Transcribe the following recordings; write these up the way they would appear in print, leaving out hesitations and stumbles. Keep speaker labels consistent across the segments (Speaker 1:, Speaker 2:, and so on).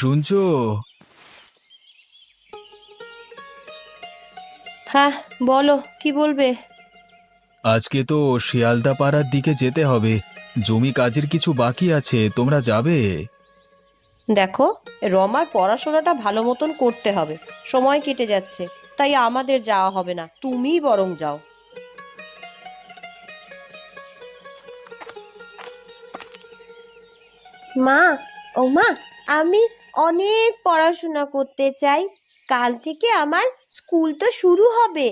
Speaker 1: শুনছো?
Speaker 2: হ্যাঁ, বলো কি বলবে।
Speaker 1: আজকে তো শিয়ালদা পাড়ার দিকে যেতে হবে। জমি কাজের কিছু বাকি আছে, তোমরা যাবে?
Speaker 2: দেখো, রমার পড়াশোনাটা ভালো মতন করতে হবে, সময় কেটে যাচ্ছে, তাই আমাদের যাওয়া হবে না, তুমিই বরং যাও। মা, ও মা, আমি অনেক পড়াশোনা করতে চাই। কাল থেকে আমার স্কুল তো শুরু হবে।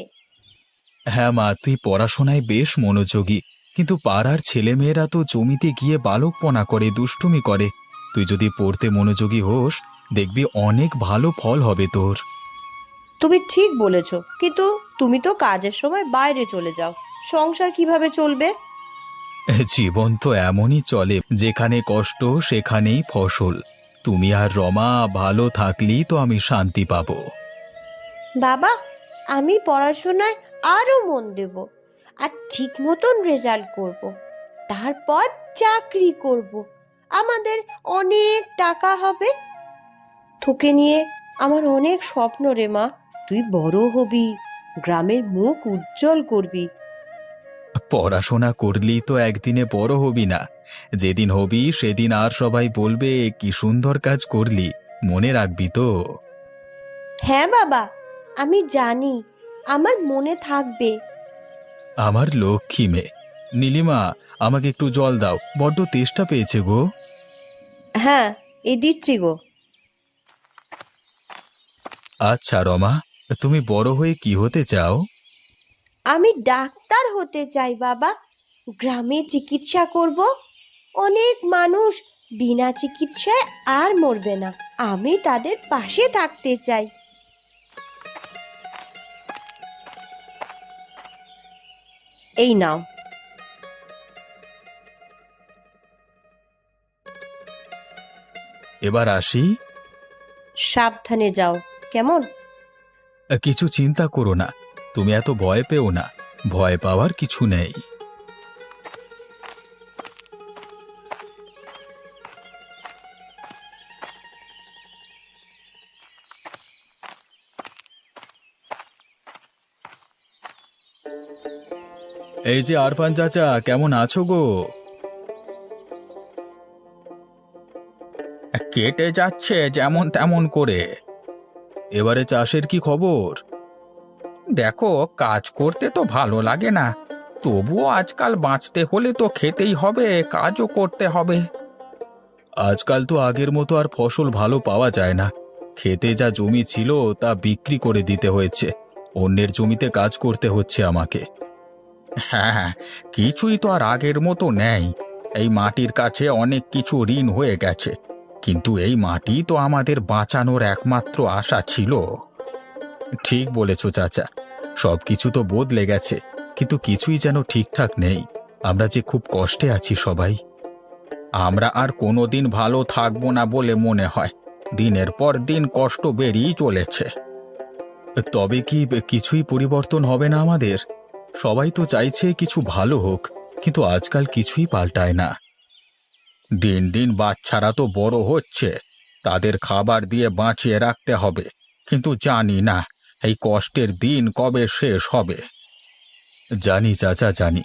Speaker 1: হ্যাঁ মা, তুই পড়াশোনায় বেশ মনোযোগী, কিন্তু পাড়ার ছেলেমেয়েরা তো জমিতে গিয়ে বালকপনা করে, দুষ্টুমি করে। তুই যদি পড়তে মনোযোগী হোস, দেখবি অনেক ভালো ফল হবে তোর।
Speaker 2: তুমি ঠিক বলেছ, কিন্তু তুমি তো কাজের সময় বাইরে চলে যাও, সংসার কিভাবে চলবে?
Speaker 1: জীবন তো এমনই চলে, যেখানে কষ্ট সেখানেই ফসল। তুমি আর রমা ভালো থাকলেই তো আমি শান্তি পাবো।
Speaker 2: বাবা, আমি পড়াশোনায় আরো মন দেব, আর ঠিক মতন রেজাল্ট করব, তারপর চাকরি করব, আমাদের অনেক টাকা হবে। তোকে নিয়ে আমার অনেক স্বপ্ন রে মা। তুই বড় হবি, গ্রামের মুখ উজ্জ্বল করবি।
Speaker 1: পড়াশোনা করলেই তো একদিনে বড় হবি না। যেদিন হবি সেদিন আর সবাই বলবে কি সুন্দর কাজ করলি, মনে রাখবি তো?
Speaker 2: হ্যাঁ বাবা, আমি জানি, আমার মনে থাকবে।
Speaker 1: আমার লক্ষ্মী মেয়ে। নীলিমা, আমাকে একটু জল দাও, বড্ড তেষ্টা পেয়েছে গো।
Speaker 2: হ্যাঁ, এ দিচ্ছি গো।
Speaker 1: আচ্ছা রমা, তুমি বড় হয়ে কি হতে চাও?
Speaker 2: আমি ডাক্তার হতে চাই বাবা, গ্রামে চিকিৎসা করব, অনেক মানুষ বিনা চিকিৎসায় আর মরবে না, আমি তাদের পাশে থাকতে চাই। এই নাও।
Speaker 1: এবার আসি।
Speaker 2: সাবধানে যাও, কেমন?
Speaker 1: কিছু চিন্তা করো না, তুমি এত ভয় পেও না। ভয় পাওয়ার কিছু নেই। এই যে আরফান চাচা, কেমন আছো গো? কেটে যাচ্ছে যেমন তেমন করে। এবারে চাষের কি খবর? দেখো, কাজ করতে তো ভালো লাগে না, তবুও আজকাল বাঁচতে হলে তো খেতেই হবে, কাজও করতে হবে। আজকাল তো আগের মতো আর ফসল ভালো পাওয়া যায় না। খেতে যা জমি ছিল তা বিক্রি করে দিতে হয়েছে, অন্যের জমিতে কাজ করতে হচ্ছে আমাকে। হ্যাঁ, কিছুই তো আর আগের মতো নেই। এই মাটির কাছে অনেক কিছু ঋণ হয়ে গেছে, কিন্তু এই মাটি তো আমাদের বাঁচানোর একমাত্র আশা ছিল। ঠিক বলেছ চাচা, সবকিছু তো বদলে গেছে, কিন্তু কিছুই যেন ঠিকঠাক নেই। আমরা যে খুব কষ্টে আছি সবাই। আমরা আর কোনোদিন ভালো থাকবো না বলে মনে হয়, দিনের পর দিন কষ্ট বেড়েই চলেছে। তবে কি কিছুই পরিবর্তন হবে না আমাদের? সবাই তো চাইছে কিছু ভালো হোক, কিন্তু আজকাল কিছুই পাল্টায় না। দিন দিন বাচ্চারা তো বড় হচ্ছে, তাদের খাবার দিয়ে বাঁচিয়ে রাখতে হবে, কিন্তু জানি না এই কষ্টের দিন কবে শেষ হবে। জানি চাচা, জানি,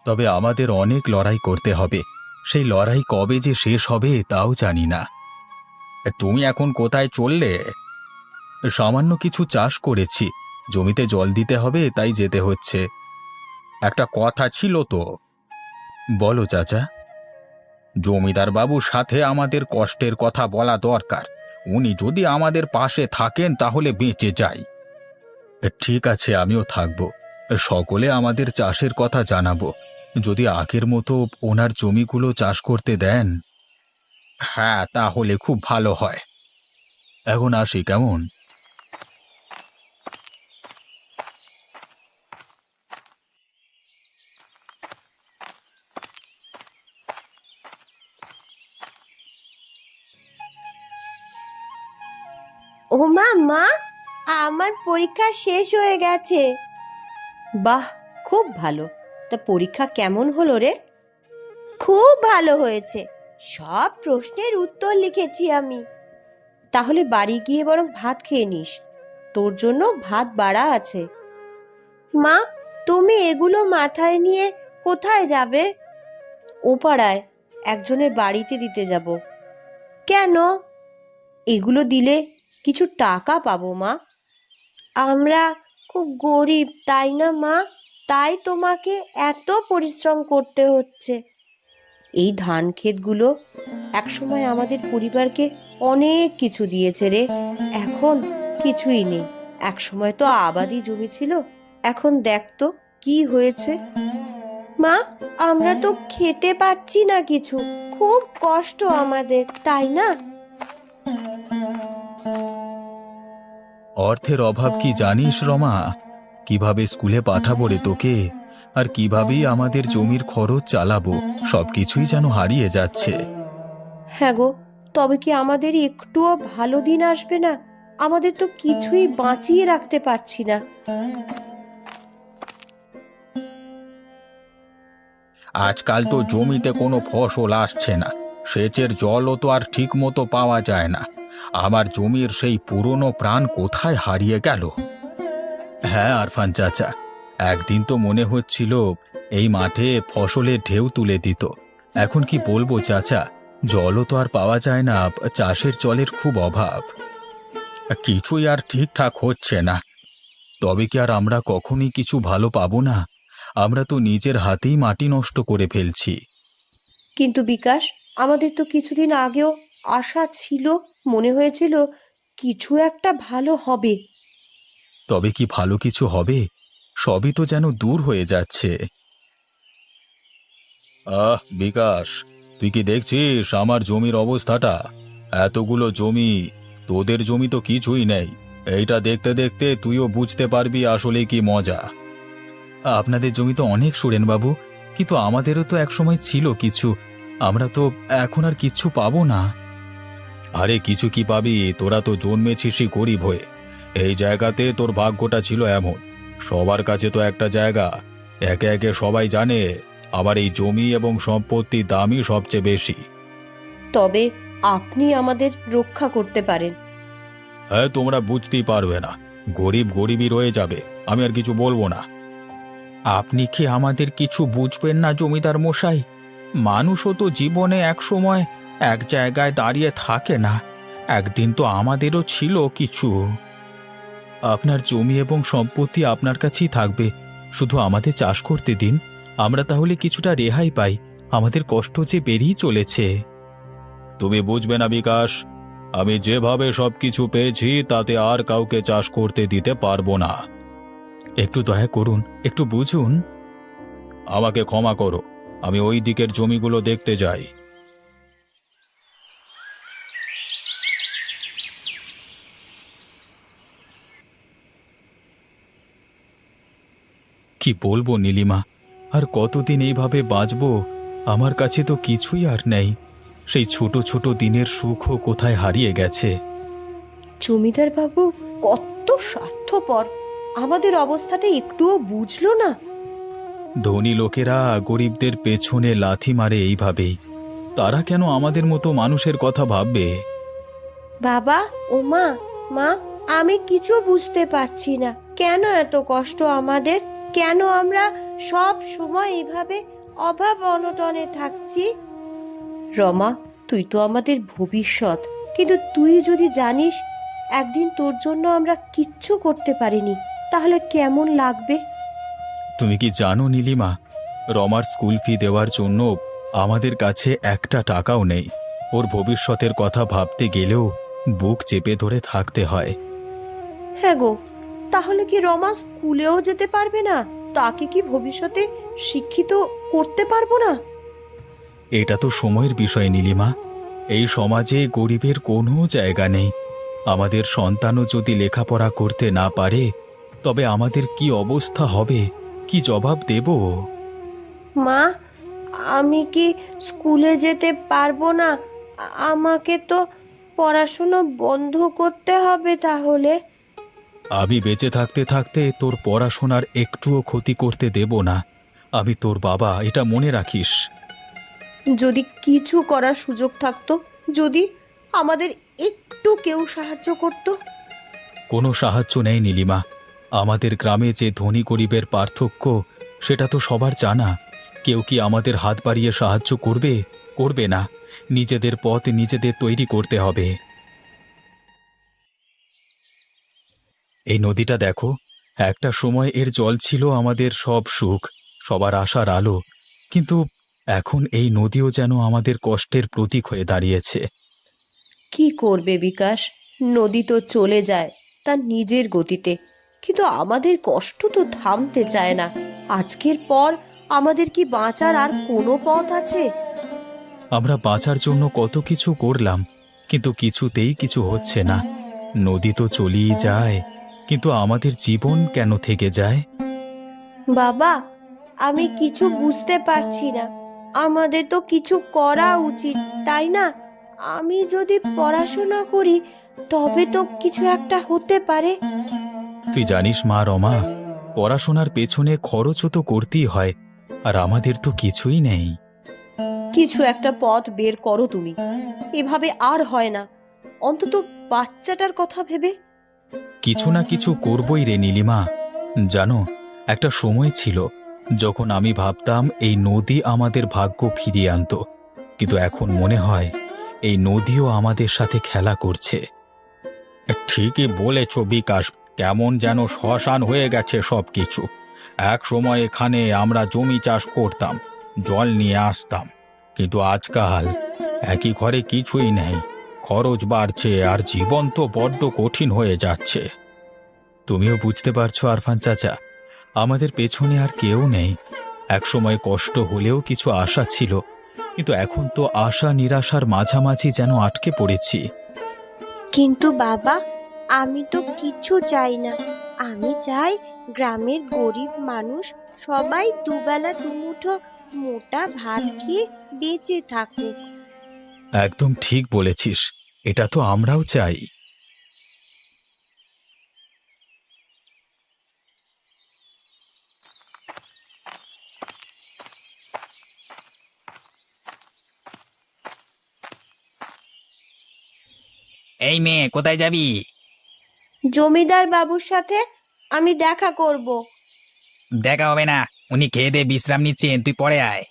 Speaker 1: তবে আমাদের অনেক লড়াই করতে হবে। সেই লড়াই কবে যে শেষ হবে তাও জানি না। তুমি এখন কোথায় চললে? সামান্য কিছু চাষ করেছি, জমিতে জল দিতে হবে তাই যেতে হচ্ছে। একটা কথা ছিল তো। বলো চাচা। জমিদার বাবুর সাথে আমাদের কষ্টের কথা বলা দরকার, উনি যদি আমাদের পাশে থাকেন তাহলে বেঁচে যাই। ঠিক আছে, আমিও থাকব। সকলে আমাদের চাষের কথা জানাবো, যদি আগের মতো ওনার জমিগুলো চাষ করতে দেন। হ্যাঁ, তাহলে খুব ভালো হয়। এখন আসি, কেমন?
Speaker 2: ও মা, মা, আমার পরীক্ষা শেষ হয়ে গেছে। বাহ, খুব ভালো। তা পরীক্ষা কেমন হলো রে? খুব ভালো হয়েছে, সব প্রশ্নের উত্তর লিখেছি আমি। তাহলে বাড়ি গিয়ে বরং ভাত খেয়ে নিস, তোর জন্য ভাত বাড়া আছে। মা, তুমি এগুলো মাথায় নিয়ে কোথায় যাবে? ও পাড়ায় একজনের বাড়িতে দিতে যাব। কেন? এগুলো দিলে কিছু টাকা পাবো মা। আমরা খুব গরিব, তাই না মা? তাই তোমাকে এত পরিশ্রম করতে হচ্ছে। এই ধান ক্ষেতগুলো একসময় আমাদের পরিবারকে অনেক কিছু দিয়েছে রে। এখন কিছুই নেই। একসময় তো আবাদি জমি ছিল, এখন দেখ তো কি হয়েছে। মা, আমরা তো খেতে পাচ্ছি না কিছু, খুব কষ্ট আমাদের, তাই না?
Speaker 1: অর্থের অভাব কি জানিস রমা? কিভাবে স্কুলে পাঠাবো রে তোকে, আর কিভাবেই আমাদের জমির খরচ চালাবো, সবকিছুই যেন হারিয়ে যাচ্ছে।
Speaker 2: হ্যাঁ গো, তবে কি আমাদের একটুও ভালো দিন আসবে না? আমাদের তো কিছুই বাঁচিয়ে রাখতে পারছি না।
Speaker 1: আজকাল তো জমিতে কোনো ফসল আসছে না, সেচের জলও তো আর ঠিক মতো পাওয়া যায় না। আমার জমির সেই পুরনো প্রাণ কোথায় হারিয়ে গেল। হ্যাঁ আরফান চাচা, একদিন তো মনে হচ্ছিল এই মাঠে ফসলের ঢেউ তুলে দিত। এখন কি বলবো চাচা, জলও তো আর পাওয়া যায় না, চাষের জলের খুব অভাব। কিছুই আর ঠিকঠাক হচ্ছে না। তবে কি আর আমরা কখনই কিছু ভালো পাবো না? আমরা তো নিজের হাতেই মাটি নষ্ট করে ফেলছি।
Speaker 2: কিন্তু বিকাশ, আমাদের তো কিছুদিন আগেও আশা ছিল, মনে হয়েছিল কিছু একটা ভালো হবে।
Speaker 1: তবে কি ভালো কিছু হবে? সবই তো যেন দূর হয়ে যাচ্ছে। বিকাশ, তুই কি দেখছিস আমার জমির অবস্থাটা? এতগুলো জমি, তোদের জমি তো কিছুই নেই। এইটা দেখতে দেখতে তুইও বুঝতে পারবি আসলে কি মজা। আপনাদের জমি তো অনেক সুরেন বাবু, কিন্তু আমাদেরও তো একসময় ছিল কিছু। আমরা তো এখন আর কিচ্ছু পাবো না। আরে কিছু কি পাবি? তোরা তো জন্মেছিসই গরিব হয়ে। এই জায়গাতে তোর ভাগ্যটা ছিল এমন। সবার কাছে তো একটা জায়গা, একে একে সবাই জানে আবার এই জমি এবং সম্পত্তির দামই সবচেয়ে বেশি।
Speaker 2: তবে আপনি আমাদের রক্ষা করতে পারেন।
Speaker 1: হ্যাঁ, তোমরা বুঝতেই পারবে না, গরিব গরিবই রয়ে যাবে, আমি আর কিছু বলবো না। আপনি কি আমাদের কিছু বুঝবেন না জমিদার মশাই? মানুষও তো জীবনে এক সময় এক জায়গায় দাঁড়িয়ে থাকে না। একদিন তো আমাদেরও ছিল কিছু। আপনার জমি এবং সম্পত্তি আপনার কাছেই থাকবে, শুধু আমাদের চাষ করতে দিন। আমরা তাহলে কিছুটা রেহাই পাই, আমাদের কষ্ট যে বেড়েই চলেছে। তুমি বুঝবে না বিকাশ, আমি যেভাবে সবকিছু পেয়েছি তাতে আর কাউকে চাষ করতে দিতে পারবো না। একটু দয়া করুন, একটু বুঝুন। আমাকে ক্ষমা করো, আমি ওই দিকের জমিগুলো দেখতে যাই। কি বলবো নীলিমা, আর কতদিন এইভাবে বাঁচবো? আমার কাছে তো কিছুই আর নেই। সেই ছোট ছোট দিনের সুখও কোথায় হারিয়ে গেছে।
Speaker 2: জমিদার বাবু কত স্বার্থপর, আমাদের অবস্থাটা একটুও বুঝলো না।
Speaker 1: ধনী লোকেরা গরিবদের পেছনে লাথি মারে এইভাবেই। তারা কেন আমাদের মতো মানুষের কথা ভাববে?
Speaker 2: বাবা ও মা, মা, আমি কিছু বুঝতে পারছি না, কেন এত কষ্ট আমাদের? কেন আমরা সব সময় এইভাবে অভাব অনটনে থাকছি? রমা, তুই তো আমাদের ভবিষ্যৎ, কিন্তু তুই যদি জানিস একদিন তোর জন্য আমরা কিচ্ছু করতে পারিনি, তাহলে কেমন লাগবে?
Speaker 1: তুমি কি জানো নীলিমা, রমার স্কুল ফি দেওয়ার জন্য আমাদের কাছে একটা টাকাও নেই। ওর ভবিষ্যতের কথা ভাবতে গেলেও বুক চেপে ধরে থাকতে হয়।
Speaker 2: হ্যাঁ গো, তাহলে কি রমা স্কুলেও যেতে পারবে না? তাকে কি ভবিষ্যতে শিক্ষিত করতে পারবো না?
Speaker 1: এটা তো সময়ের বিষয় নীলিমা। এই সমাজে গরিবের কোনো জায়গা নেই। আমাদের সন্তানও যদি লেখাপড়া করতে না পারে, তবে আমাদের কি অবস্থা হবে, কি জবাব দেব?
Speaker 2: মা, আমি কি স্কুলে যেতে পারবো না? আমাকে তো পড়াশুনো বন্ধ করতে হবে তাহলে।
Speaker 1: আমি বেঁচে থাকতে থাকতে তোর পড়াশোনার একটুও ক্ষতি করতে দেব না। আমি তোর বাবা, এটা মনে রাখিস।
Speaker 2: যদি কিছু করার সুযোগ থাকতো, যদি আমাদের একটু কেউ সাহায্য করত।
Speaker 1: কোনো সাহায্য নেই নীলিমা। আমাদের গ্রামে যে ধনী গরিবের পার্থক্য সেটা তো সবার জানা। কেউ কি আমাদের হাত বাড়িয়ে সাহায্য করবে? করবে না। নিজেদের পথ নিজেদের তৈরি করতে হবে। এই নদীটা দেখো, একটা সময় এর জল ছিল আমাদের সব সুখ, সবার আশার আলো। কিন্তু এখন এই নদীও যেন আমাদের কষ্টের প্রতীক হয়ে দাঁড়িয়েছে।
Speaker 2: কি করবে বিকাশ, নদী তো চলে যায় তার নিজের গতিতে, কিন্তু আমাদের কষ্ট তো থামতে চায় না। আজকের পর আমাদের কি বাঁচার আর কোনো পথ আছে?
Speaker 1: আমরা বাঁচার জন্য কত কিছু করলাম, কিন্তু কিছুতেই কিছু হচ্ছে না। নদী তো চলেই যায়, কিন্তু আমাদের জীবন কেন থেকে যায়?
Speaker 2: বাবা, আমি কিছু বুঝতে পারছি না। আমাদের তো কিছু করা উচিত, তাই না? আমি যদি পড়াশোনা করি তবে তো কিছু একটা হতে পারে।
Speaker 1: তুই জানিস মা রমা, পড়াশোনার পেছনে খরচও তো করতেই হয়, আর আমাদের তো কিছুই নেই।
Speaker 2: কিছু একটা পথ বের করো তুমি। এভাবে আর হয় না, অন্তত বাচ্চাটার কথা ভেবে।
Speaker 1: কিছু না কিছু করবই রে নীলিমা। জানো, একটা সময় ছিল যখন আমি ভাবতাম এই নদী আমাদের ভাগ্য ফিরিয়ে আনতো, কিন্তু এখন মনে হয় এই নদীও আমাদের সাথে খেলা করছে। ঠিকই বলেছ বিকাশ, কেমন যেন শ্মশান হয়ে গেছে সবকিছু। এক সময় এখানে আমরা জমি চাষ করতাম, জল নিয়ে আসতাম, কিন্তু আজকাল একই ঘরে কিছুই নেই। খরচ বাড়ছে আর জীবন তো বড্ড কঠিন হয়ে যাচ্ছে। তুমিও বুঝতে পারছো আরফান চাচা, আমাদের পেছনে আর কেউ নেই। একসময় কষ্ট হলেও কিছু আশা ছিল, কিন্তু এখন তো আশা নিরাশার মাঝামাঝি যেন আটকে পড়েছি।
Speaker 2: কিন্তু বাবা, আমি তো কিছু চাই না। আমি চাই গ্রামের গরিব মানুষ সবাই দুবেলা দুমুঠো মোটা ভাত খেয়ে বেঁচে থাকুক।
Speaker 1: একদম ঠিক বলেছিস, এটা তো আমরাও চাই।
Speaker 3: এই মেয়ে, কোথায় যাবি?
Speaker 2: জমিদার বাবুর সাথে আমি দেখা করব।
Speaker 3: দেখা হবে না, উনি খেয়ে দিয়ে বিশ্রাম নিচ্ছেন, তুই পরে আয়।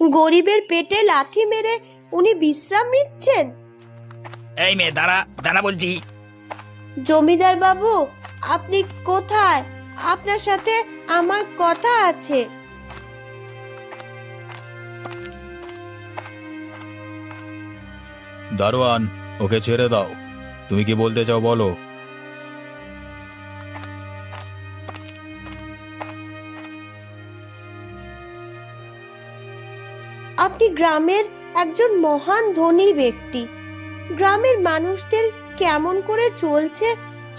Speaker 2: গরিবের পেটে লাথি মেরে উনি বিশ্রাম নিচ্ছেন?
Speaker 3: এই মেয়ে, দাঁড়া দাঁড়া বলছি।
Speaker 2: জমিদার বাবু, আপনি কোথায়? আপনার সাথে আমার কথা আছে।
Speaker 1: দারোয়ান, ওকে ছেড়ে দাও। তুমি কি বলতে চাও বলো।
Speaker 2: আপনি গ্রামের একজন মহান ধনী ব্যক্তি। গ্রামের মানুষদের কেমন করে চলছে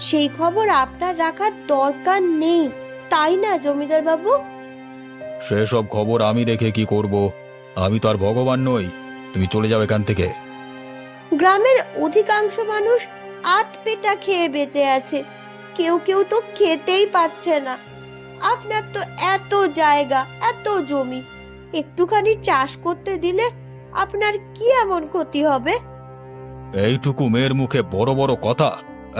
Speaker 2: সেই খবর আপনার রাখার দরকার নেই, তাই না জমিদার বাবু?
Speaker 1: সেসব খবর আমি রেখে কি করব? আমি তো আর ভগবান নই। তুমি চলে যাও এখান থেকে।
Speaker 2: গ্রামের অধিকাংশ মানুষ আধ পেটা খেয়ে বেঁচে আছে, কেউ কেউ তো খেতেই পাচ্ছে না। আপনার তো এত জায়গা, এত জমি, একটুখানি চাষ করতে দিলে আপনার কি এমন ক্ষতি হবে?
Speaker 1: এইটুকু মেয়ের মুখে বড় বড় কথা!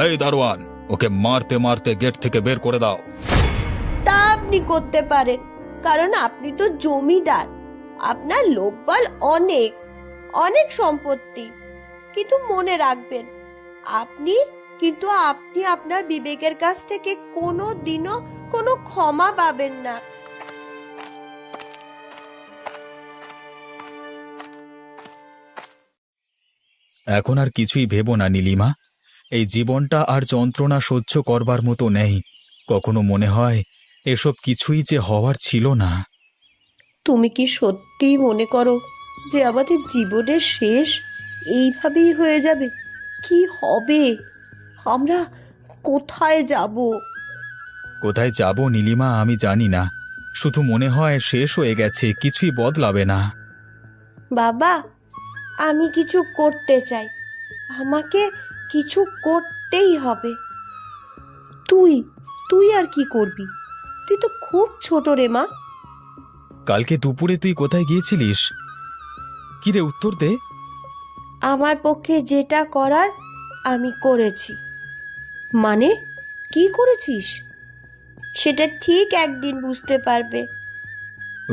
Speaker 1: এই দারোয়ান, ওকে মারতে মারতে গেট থেকে বের করে দাও।
Speaker 2: তা আপনি করতে পারেন, কারণ আপনি তো জমিদার। আপনার লোকবল অনেক, অনেক সম্পত্তি। কিন্তু মনে রাখবেন, আপনি আপনার বিবেকের কাছ থেকে কোনো দিনও কোনো ক্ষমা পাবেন না।
Speaker 1: এখন আর কিছুই ভেবো না নীলিমা। এই জীবনটা আর যন্ত্রণা সহ্য করবার মতো নেই। কখনো মনে হয় এসব কিছুই যে হওয়ার ছিল না।
Speaker 2: তুমি কি সত্যিই মনে করো যে আমাদের জীবনের শেষ এইভাবেই হয়ে যাবে? কি হবে? আমরা কোথায় যাব?
Speaker 1: কোথায় যাব নীলিমা আমি জানি না, শুধু মনে হয় শেষ হয়ে গেছে, কিছুই বদলাবে না।
Speaker 2: বাবা, আমি কিছু করতে চাই। আমাকে কিছু করতেই হবে। তুই তুই আর কি করবি? তুই তো খুব ছোট রে মা।
Speaker 1: কালকে দুপুরে তুই কোথায় গিয়েছিলিস? কি রে, উত্তর দে।
Speaker 2: আমার পক্ষে যেটা করার আমি করেছি। মানে কি করেছিস সেটা ঠিক একদিন বুঝতে পারবে।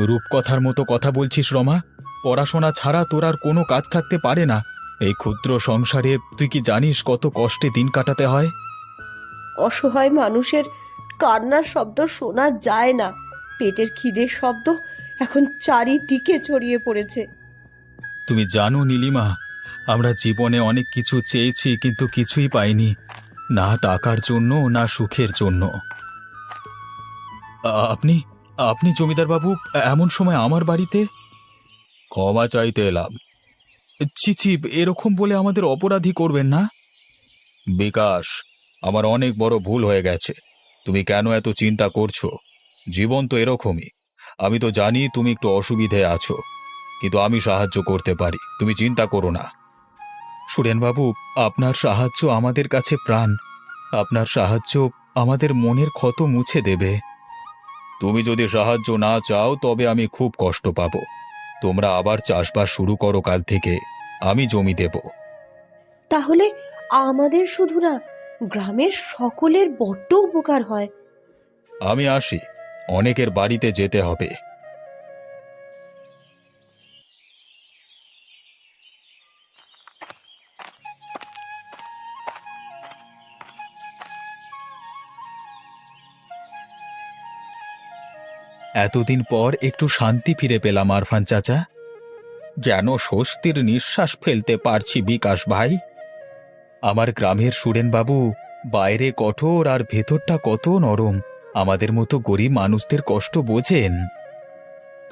Speaker 1: রূপকথার মতো কথা বলছিস রমা। পড়াশোনা ছাড়া তোর আর কোনো কাজ থাকতে পারে না। এই ক্ষুদ্র সংসারে তুই কি জানিস কত কষ্টে দিন কাটাতে হয়?
Speaker 2: অসহায় মানুষের কান্নার শব্দ শোনা যায় না, পেটের খিদের শব্দ এখন চারিদিকে ছড়িয়ে পড়েছে।
Speaker 1: তুমি জানো নীলিমা, আমরা জীবনে অনেক কিছু চেয়েছি কিন্তু কিছুই পাইনি, না টাকার জন্য না সুখের জন্য। আপনি আপনি জমিদার বাবু এমন সময় আমার বাড়িতে? ক্ষমা চাইতে এলাম। ছি ছি, এরকম বলে আমাদের অপরাধী করবেন না। বিকাশ, আমার অনেক বড় ভুল হয়ে গেছে। তুমি কেন এত চিন্তা করছো? জীবন তো এরকমই। আমি তো জানি তুমি একটু অসুবিধায় আছো, কিন্তু আমি সাহায্য করতে পারি, তুমি চিন্তা করো না। সুরেনবাবু, আপনার সাহায্য আমাদের কাছে প্রাণ। আপনার সাহায্য আমাদের মনের ক্ষত মুছে দেবে। তুমি যদি সাহায্য না চাও তবে আমি খুব কষ্ট পাবো। তোমরা আবার চাষবাস শুরু করো কাল থেকে, আমি জমি দেব।
Speaker 2: তাহলে আমাদের শুধু না, গ্রামের সকলের বড্ড উপকার হয়।
Speaker 1: আমি আসি, অনেকের বাড়িতে যেতে হবে। এতদিন পর একটু শান্তি ফিরে পেলাম আরফান চাচা। যেন স্বস্তির নিঃশ্বাস ফেলতে পারছি বিকাশ ভাই। আমার গ্রামের সুরেনবাবু বাইরে কঠোর আর ভেতরটা কত নরম। আমাদের মতো গরিব মানুষদের কষ্ট বোঝেন।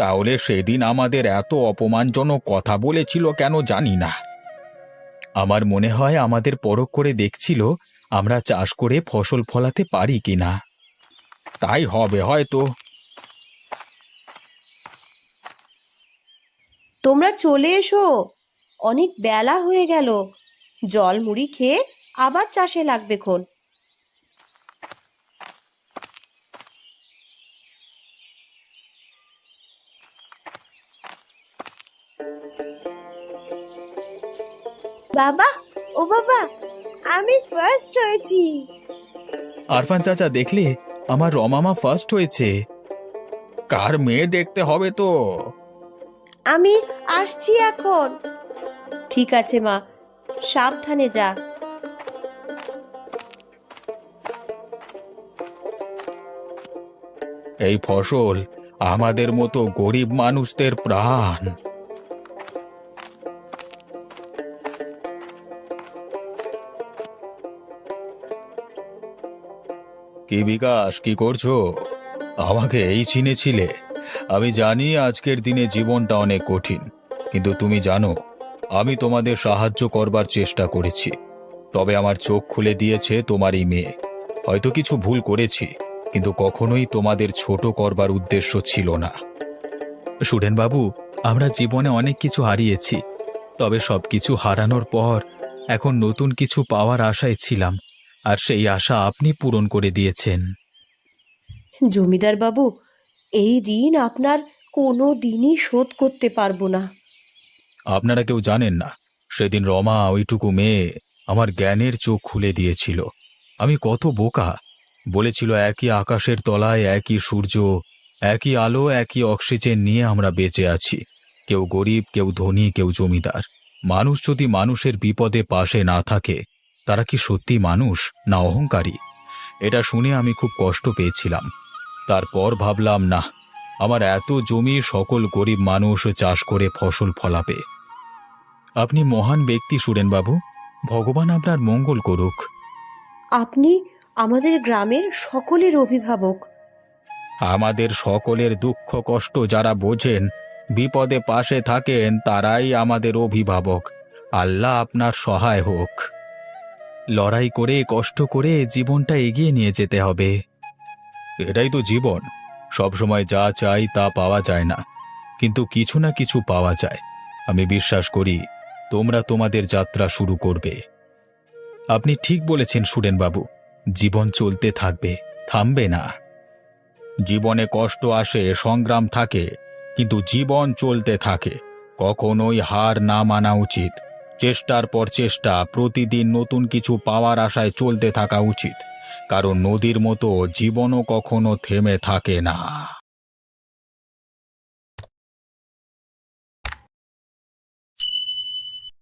Speaker 1: তাহলে সেদিন আমাদের এত অপমানজনক কথা বলেছিল কেন জানি না। আমার মনে হয় আমাদের পরখ করে দেখছিল আমরা চাষ করে ফসল ফলাতে পারি কিনা। তাই হবে হয়তো।
Speaker 2: তোমরা চলে এসো, অনেক বেলা হয়ে গেল। জল মুড়ি খেয়ে আবার চাষে লাগবে খন। বাবা, ও বাবা, আমি ফার্স্ট হয়েছি।
Speaker 1: আরফান চাচা, দেখলে আমার রমামা ফার্স্ট হয়েছে। কার মেয়ে দেখতে হবে তো।
Speaker 2: আমি আসছি এখন। ঠিক আছে মা, সাবধানে যা।
Speaker 1: এই ফসল আমাদের মতো গরিব মানুষদের প্রাণ। কি বিকাশ, কি করছো? আমাকে এই চিনেছিলে? আমি জানি আজকের দিনে জীবনটা অনেক কঠিন, কিন্তু তুমি জানো আমি তোমাদের সাহায্য করবার চেষ্টা করেছি। তবে আমার চোখ খুলে দিয়েছে তোমারই মেয়ে। হয়তো কিছু ভুল করেছি, কিন্তু কখনোই তোমাদের ছোট করবার উদ্দেশ্য ছিল না। সুরেনবাবু, আমরা জীবনে অনেক কিছু হারিয়েছি, তবে সবকিছু হারানোর পর এখন নতুন কিছু পাওয়ার আশায় ছিলাম, আর সেই আশা আপনি পূরণ করে দিয়েছেন।
Speaker 2: জমিদার বাবু, এই ঋণ আপনার কোনো দিনই শোধ করতে পারবো না।
Speaker 1: আপনারা কেউ জানেন না, সেদিন রমা, ওইটুকু মেয়ে, আমার জ্ঞানের চোখ খুলে দিয়েছিল। আমি কত বোকা। বলেছিল একই আকাশের তলায় একই সূর্য, একই আলো, একই অক্সিজেন নিয়ে আমরা বেঁচে আছি। কেউ গরিব, কেউ ধনী, কেউ জমিদার। মানুষ যদি মানুষের বিপদে পাশে না থাকে, তারা কি সত্যি মানুষ না অহংকারী? এটা শুনে আমি খুব কষ্ট পেয়েছিলাম। তারপর ভাবলাম, না, আমার এত জমি সকল গরিব মানুষ চাষ করে ফসল ফলাবে। আপনি মহান ব্যক্তি সুরেনবাবু, ভগবান আপনার মঙ্গল করুক।
Speaker 2: আপনি আমাদের গ্রামের সকলের অভিভাবক।
Speaker 1: আমাদের সকলের দুঃখ কষ্ট যারা বোঝেন, বিপদে পাশে থাকেন, তারাই আমাদের অভিভাবক। আল্লাহ আপনার সহায় হোক। লড়াই করে, কষ্ট করে জীবনটা এগিয়ে নিয়ে যেতে হবে। এটাই তো জীবন। সবসময় যা চাই তা পাওয়া যায় না, কিন্তু কিছু না কিছু পাওয়া যায়। আমি বিশ্বাস করি তোমরা তোমাদের যাত্রা শুরু করবে। আপনি ঠিক বলেছেন সুরেনবাবু, জীবন চলতে থাকবে, থামবে না। জীবনে কষ্ট আসে, সংগ্রাম থাকে, কিন্তু জীবন চলতে থাকে। কখনোই হার না মানা উচিত। চেষ্টার পর চেষ্টা, প্রতিদিন নতুন কিছু পাওয়ার আশায় চলতে থাকা উচিত, কারণ নদীর মতো জীবনও কখনো থেমে থাকে না।